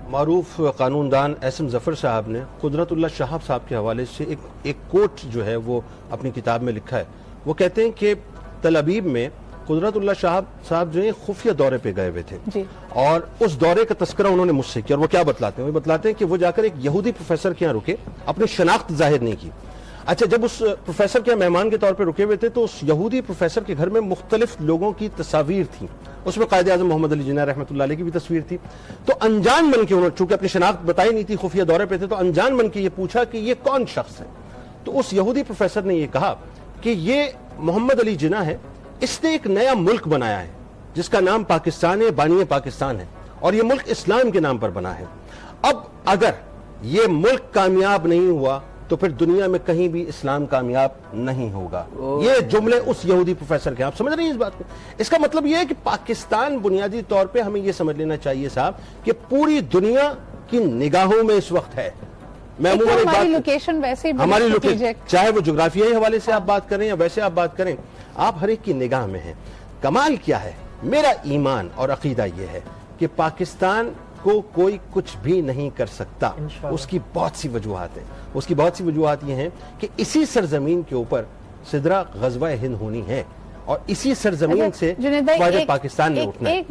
معروف قانون دان احسن ظفر صاحب نے قدرت اللہ شہاب صاحب کے حوالے سے ایک کوٹ جو ہے وہ اپنی کتاب میں لکھا ہے. وہ کہتے ہیں کہ تل ابیب میں قدرت اللہ شہاب صاحب جو ہے خفیہ دورے پہ گئے ہوئے تھے جی. اور اس دورے کا تذکرہ انہوں نے مجھ سے کیا. اور وہ کیا بتلاتے ہیں؟ وہ بتلاتے ہیں کہ وہ جا کر ایک یہودی پروفیسر کے یہاں رکے, اپنی شناخت ظاہر نہیں کی. اچھا, جب اس پروفیسر کے مہمان کے طور پہ رکے ہوئے تھے تو اس یہودی پروفیسر کے گھر میں مختلف لوگوں کی تصاویر تھیں. اس میں قائد اعظم محمد علی جناح رحمۃ اللہ علیہ کی بھی تصویر تھی. تو انجان بن کے انہوں نے, چونکہ اپنی شناخت بتائی نہیں تھی, خفیہ دورے پہ تھے, تو انجان بن کے یہ پوچھا کہ یہ کون شخص ہے. تو اس یہودی پروفیسر نے یہ کہا کہ یہ محمد علی جناح ہے, اس نے ایک نیا ملک بنایا ہے جس کا نام پاکستان ہے, بانی پاکستان ہے, اور یہ ملک اسلام کے نام پر بنا ہے. اب اگر یہ ملک کامیاب نہیں ہوا تو پھر دنیا میں کہیں بھی اسلام کامیاب نہیں ہوگا. یہ جملے اس یہودی پروفیسر کے. آپ سمجھ رہے ہیں اس بات کو؟ اس کا مطلب یہ ہے کہ پاکستان بنیادی طور پہ ہمیں یہ سمجھ لینا چاہیے صاحب کہ پوری دنیا کی نگاہوں میں اس وقت ہے. میں ہماری لوکیشن ویسے ہماری لوکیشن, چاہے وہ جغرافیائی حوالے سے آپ بات کریں یا ویسے آپ بات کریں, آپ ہر ایک کی نگاہ میں ہیں. کمال کیا ہے؟ میرا ایمان اور عقیدہ یہ ہے کہ پاکستان کو کوئی کچھ بھی نہیں کر سکتا. اس کی بہت سی وجوہات ہیں. اس کی بہت سی وجوہات یہ ہیں کہ اسی سرزمین کے اوپر سدرہ غزوہ ہند ہونی ہے, اور اسی سرزمین سے پاکستان نے اٹھنا ہے.